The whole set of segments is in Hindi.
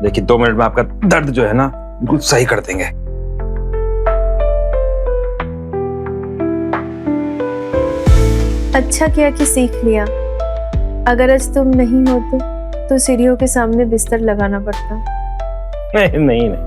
देखिए 2 मिनट में आपका दर्द जो है ना बिल्कुल सही कर देंगे। अच्छा किया कि सीख लिया। अगर आज तुम नहीं होते तो सीढ़ियों के सामने बिस्तर लगाना पड़ता। नहीं नहीं नहीं।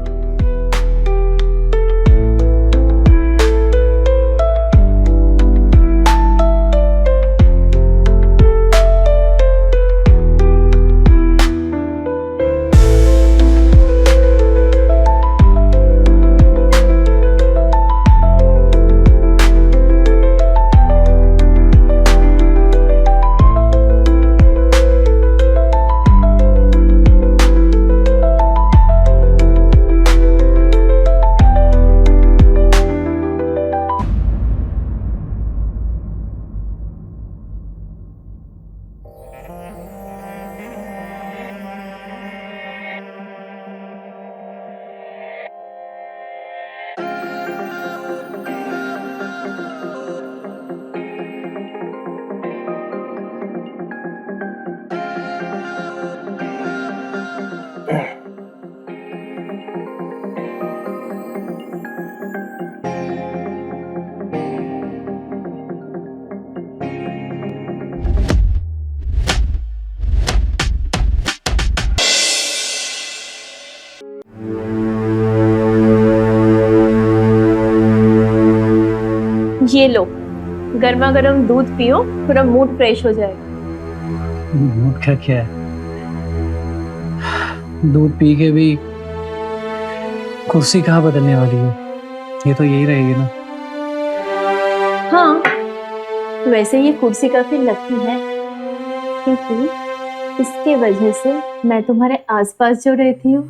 ये लो, गर्मा गर्म दूध पियो, थोड़ा मूड फ्रेश हो जाएगा। मूड का क्या है, दूध पी के भी कुर्सी कहाँ बदलने वाली है, ये तो यही रहेगी ना। हाँ, वैसे ये कुर्सी काफी लकी है क्योंकि इसके वजह से मैं तुम्हारे आसपास जो रहती हूँ।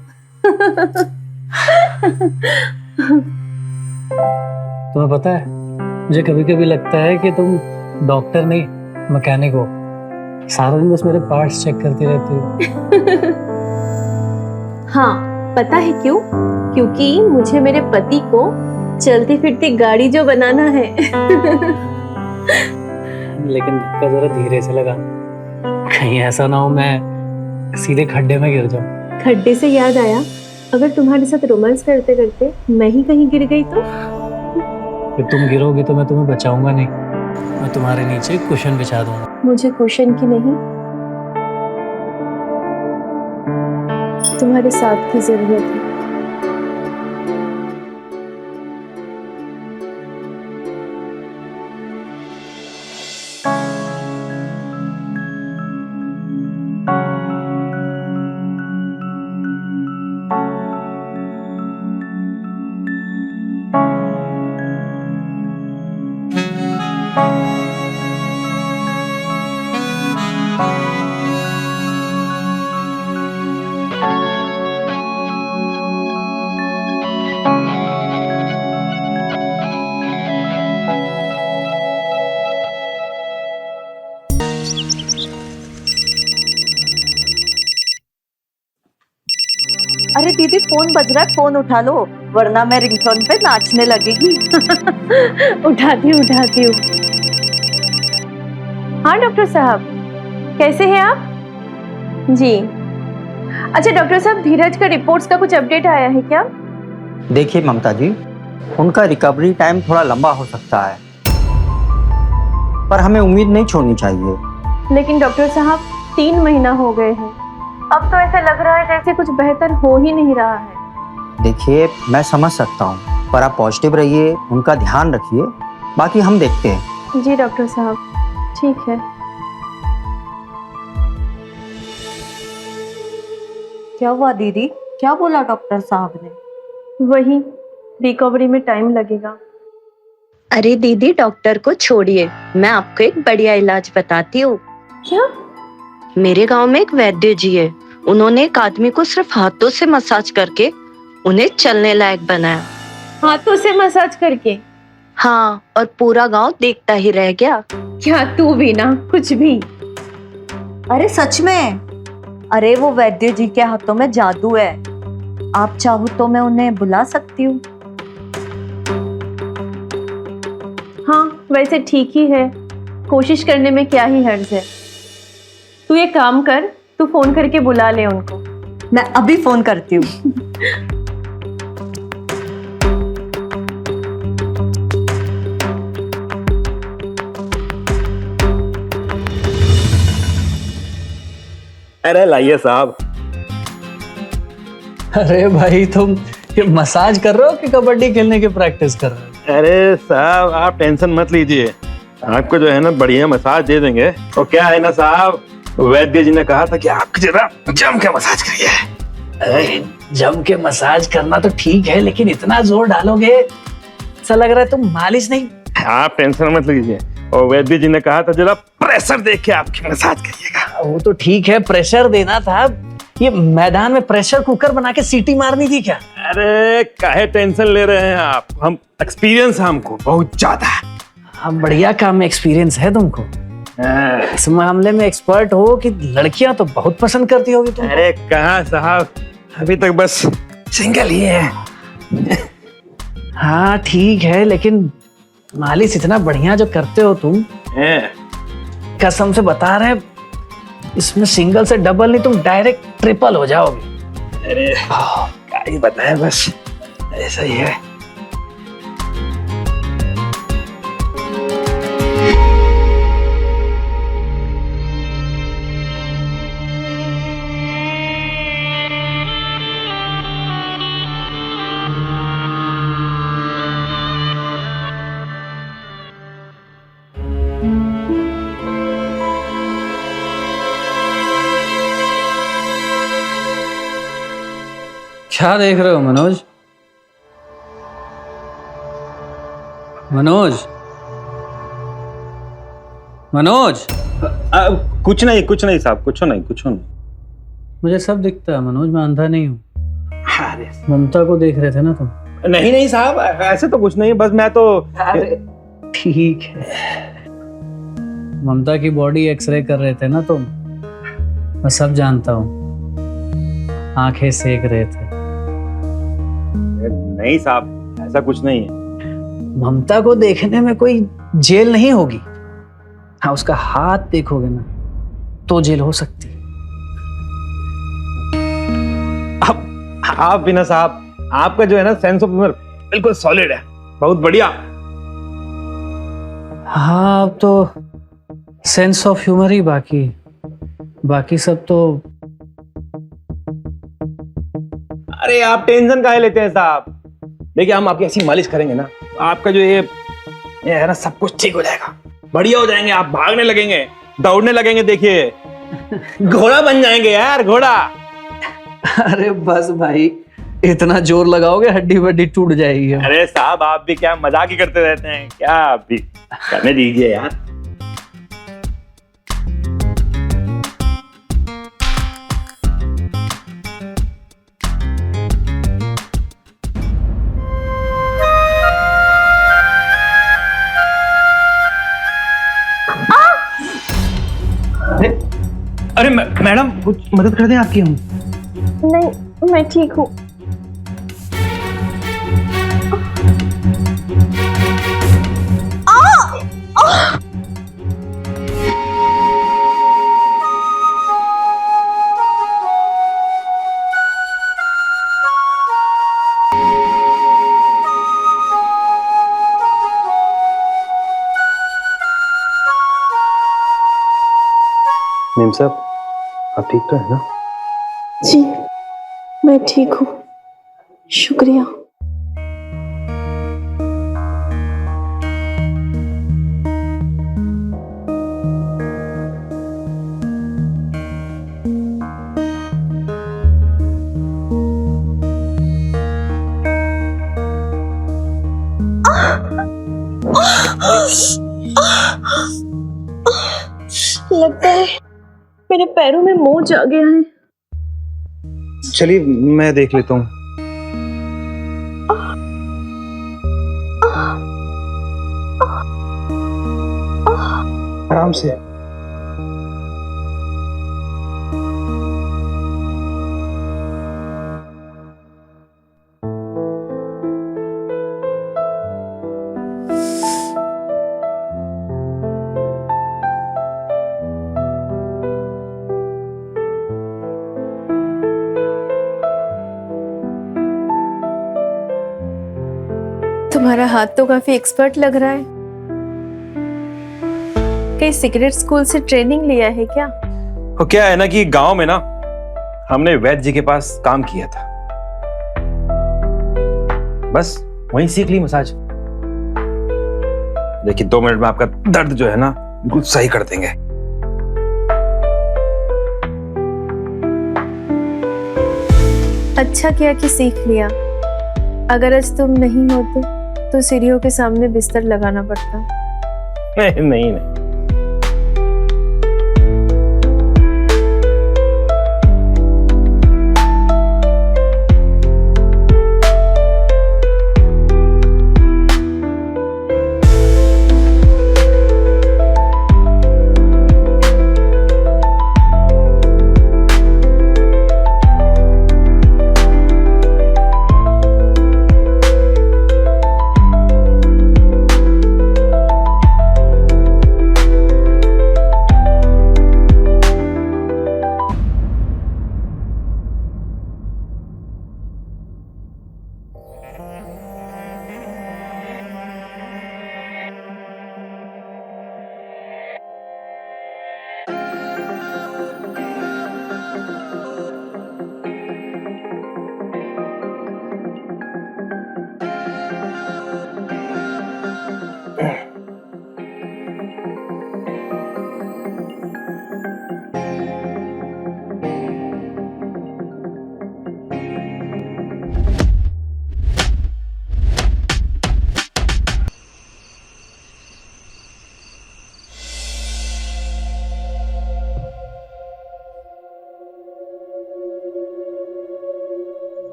तुम्हें पता है, मुझे कभी कभी लगता है कि तुम डॉक्टर नहीं मैकेनिक हो, सारा दिन बस मेरे पार्ट्स चेक करती रहती हो। हाँ, पता है क्यों? क्योंकि मुझे मेरे पति को चलती फिरती गाड़ी जो बनाना है। लेकिन धक्का जरा धीरे से लगा, कहीं ऐसा ना हो मैं सीधे खड्डे में गिर जाऊं। खड्डे से याद आया, अगर तुम्हारे साथ रोमांस करते करते मैं ही कहीं गिर गई तो? फिर तुम गिरोगी तो मैं तुम्हें बचाऊंगा नहीं, मैं तुम्हारे नीचे कुशन बिछा दूंगा। मुझे कुशन की नहीं, तुम्हारे साथ की जरूरत है। अरे दीदी फोन बज रहा है, फोन उठा लो वरना मैं रिंगटोन पे नाचने लगेगी। उठाती हूँ। हाँ डॉक्टर साहब, कैसे हैं आप? जी अच्छा डॉक्टर साहब, धीरज का रिपोर्ट्स का कुछ अपडेट आया है क्या? देखिए ममता जी, उनका रिकवरी टाइम थोड़ा लंबा हो सकता है, पर हमें उम्मीद नहीं छोड़नी चाहिए। लेकिन डॉक्टर साहब 3 महीना हो गए हैं, अब तो ऐसा लग रहा है जैसे कुछ बेहतर हो ही नहीं रहा है। देखिए मैं समझ सकता हूँ, पर आप पॉजिटिव रहिए, उनका ध्यान रखिए, बाकी हम देखते हैं। जी डॉक्टर साहब, ठीक है। क्या हुआ दीदी, क्या बोला डॉक्टर साहब ने? वही, रिकवरी में टाइम लगेगा। अरे दीदी डॉक्टर को छोड़िए, मैं आपको एक बढ़िया इलाज बताती हूँ। क्या? मेरे गांव में एक वैद्य जी है, उन्होंने एक आदमी को सिर्फ हाथों से मसाज करके उन्हें चलने लायक बनाया। हाथों से मसाज करके? हाँ, और पूरा गांव देखता ही रह गया। क्या तू भी ना कुछ भी। अरे सच में? अरे वो वैद्य जी के हाथों में जादू है, आप चाहो तो मैं उन्हें बुला सकती हूँ। हाँ वैसे ठीक ही है, कोशिश करने में क्या ही हर्ज है। तू ये काम कर, तू फोन करके बुला ले उनको। मैं अभी फोन करती हूँ। अरे लाइए साहब। अरे भाई तुम ये मसाज कर रहे हो कि कबड्डी खेलने की प्रैक्टिस कर रहे हो? अरे साहब आप टेंशन मत लीजिए, आपको जो है ना बढ़िया मसाज दे देंगे। और क्या है ना साहब, वैद्य जी ने कहा था कि आप जरा जम के मसाज करिए। अरे जम के मसाज करना तो ठीक है, लेकिन इतना जोर डालोगे ऐसा लग रहा है तुम मालिश नहीं। आप टेंशन मत लीजिए, और वैद्य जी ने कहा था जरा प्रेशर देख के आपकी मसाज करिएगा। वो तो ठीक है, प्रेशर देना था। ये मैदान में प्रेशर कुकर बना के सीटी मारनी थी क्या? अरे काहे टेंशन ले रहे हैं आप, हम एक्सपीरियंस है हमको बहुत ज्यादा। हाँ, बढ़िया काम में एक्सपीरियंस है तुमको। इस मामले में एक्सपर्ट हो कि लड़कियां तो बहुत पसंद करती होगी तुम। अरे कहाँ साहब, अभी तक बस सिंगल ही है। हाँ ठीक है, लेकिन मालिश इतना बढ़िया जो करते हो तुम, कसम से बता रहे हैं, इसमें सिंगल से डबल नहीं, तुम डायरेक्ट ट्रिपल हो जाओगे। अरे क्या ही बताएं, बस ऐसा ही है। क्या देख रहे हो मनोज? मनोज, मनोज, कुछ नहीं साहब, कुछ नहीं। मुझे सब दिखता है मनोज, मैं अंधा नहीं हूँ। अरे ममता को देख रहे थे ना तुम? नहीं साहब, ऐसे तो कुछ नहीं, बस मैं तो ठीक है। ममता की बॉडी एक्सरे कर रहे थे ना तुम? मैं सब जानता हूँ, आंखें सेक रहे थे। नहीं साहब, ऐसा कुछ नहीं है। ममता को देखने में कोई जेल नहीं होगी। हाँ, उसका हाथ देखोगे ना तो जेल हो सकती है। आप भी ना साहब, आपका जो है ना सेंस ऑफ ह्यूमर बिल्कुल सॉलिड है, बहुत बढ़िया। हाँ, अब तो सेंस ऑफ ह्यूमर ही बाकी सब तो। अरे आप टेंशन काहे लेते हैं साहब, देखिए हम आपकी ऐसी मालिश करेंगे ना, आपका जो ये है ना सब कुछ ठीक हो जाएगा, बढ़िया हो जाएंगे, आप भागने लगेंगे, दौड़ने लगेंगे, देखिए घोड़ा बन जाएंगे यार, घोड़ा। अरे बस भाई, इतना जोर लगाओगे हड्डी वड्डी टूट जाएगी। अरे साहब आप भी क्या मजाक ही करते रहते हैं क्या, आप भी करने दीजिए यार। अरे मैडम कुछ मदद कर दें आपकी हम? नहीं, मैं ठीक हूँ। नीम साहब आप ठीक तो है ना? जी, मैं ठीक हूँ, शुक्रिया। लगता है मेरे पैरों में मोच आ गया है। चलिए मैं देख लेता हूँ। आराम से। तुम्हारा हाथ तो काफी एक्सपर्ट लग रहा है। कहीं सीक्रेट स्कूल से ट्रेनिंग लिया है क्या? तो क्या है ना कि गांव में ना हमने वैद्य जी के पास काम किया था, बस वहीं सीख ली मसाज। देखिए 2 मिनट में आपका दर्द जो है ना बिल्कुल सही कर देंगे। अच्छा किया कि सीख लिया। अगर आज तुम नहीं होते तो सीढ़ियों के सामने बिस्तर लगाना पड़ता। नहीं नहीं नहीं,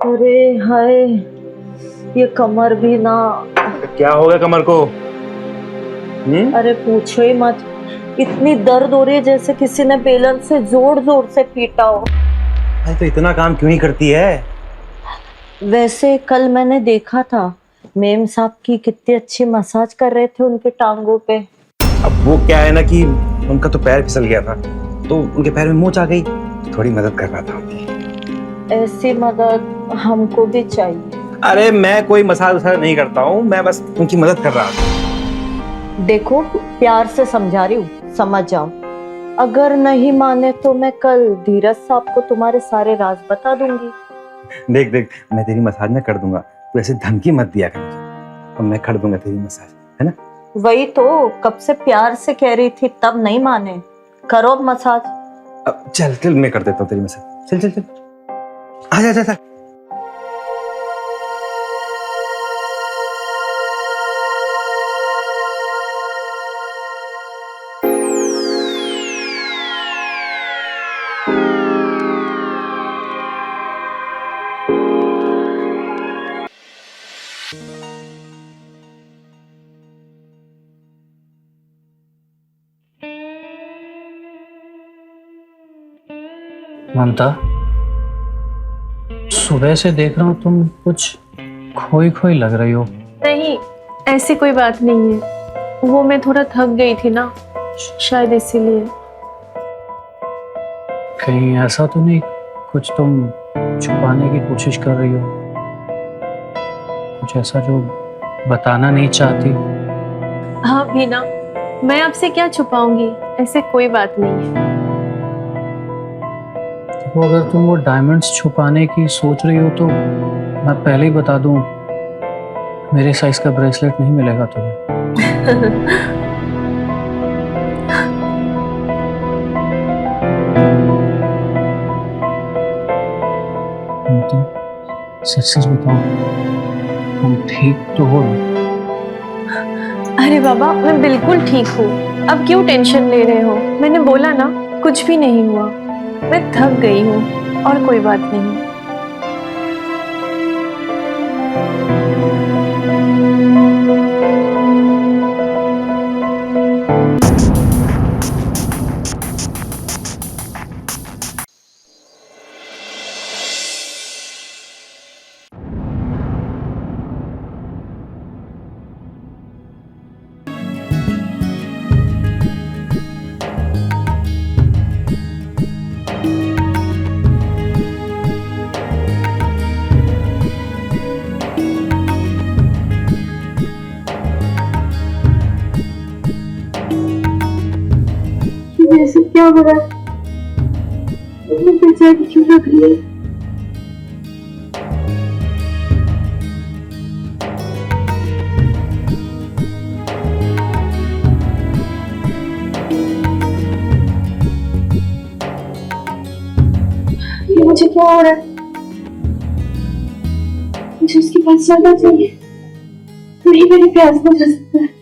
अरे हाय, ये कमर भी ना। क्या हो गया कमर को? अरे पूछो ही मत, इतनी दर्द हो रही है जैसे किसी ने बेलन से जोर जोर से पीटा हो। अरे तो इतना काम क्यों नहीं करती है? वैसे कल मैंने देखा था मेम साहब की कितनी अच्छी मसाज कर रहे थे उनके टांगों पे। अब वो क्या है ना कि उनका तो पैर फिसल गया था, तो उनके पैर में मोच आ गई, तो थोड़ी मदद कर रहा था उनकी। ऐसी मदद हमको भी चाहिए। अरे मैं कोई मसाज वसाज नहीं करता हूँ, मैं बस उनकी मदद कर रहा था। देखो प्यार से समझा रही हूँ, समझ जाओ। अगर नहीं माने तो मैं कल धीरज साहब को तुम्हारे सारे राज बता दूंगी। देख देख, मैं तेरी मसाज ना कर दूंगा, तो ऐसे धमकी मत दिया कर मुझे, और मैं कर दूंगा तेरी मसाज, है ना? वही तो कब से प्यार से कह रही थी, तब नहीं माने। करो अब मसाज। अब चल चल, मैं कर देता हूँ तेरी मसाज। चल चल चल, आजा आजा आजा। ममता, सुबह से देख रहा हूँ तुम कुछ खोई खोई लग रही हो। नहीं, ऐसी कोई बात नहीं है। वो मैं थोड़ा थक गई थी ना, शायद इसीलिए। कहीं ऐसा तो नहीं कुछ तुम छुपाने की कोशिश कर रही हो? कुछ ऐसा जो बताना नहीं चाहती? हाँ भीना, मैं आपसे क्या छुपाऊंगी, ऐसे कोई बात नहीं है। तो अगर तुम वो डायमंड्स छुपाने की सोच रही हो तो मैं पहले ही बता दूं, मेरे साइज का ब्रेसलेट नहीं मिलेगा तुम्हें। तो सच सच बताओ, तुम ठीक तो हो? अरे बाबा, मैं बिल्कुल ठीक हूँ। अब क्यों टेंशन ले रहे हो? मैंने बोला ना, कुछ भी नहीं हुआ। मैं थक गई हूँ और कोई बात नहीं। क्या हो रहा है? मुझे बेचैनी क्यों लग रही है? ये मुझे क्या हो रहा है? मुझे उसके पास जाना चाहिए, नहीं मेरी प्यास बुझा सकता है।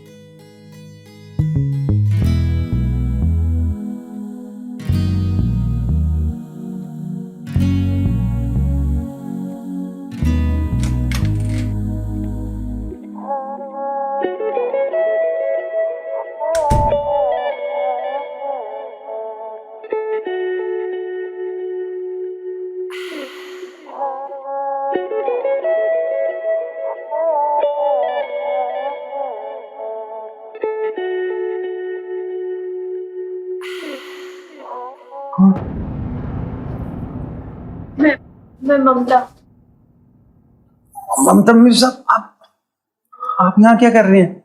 मैं ममता। ममता मिस साहब, आप यहाँ क्या कर रही हैं?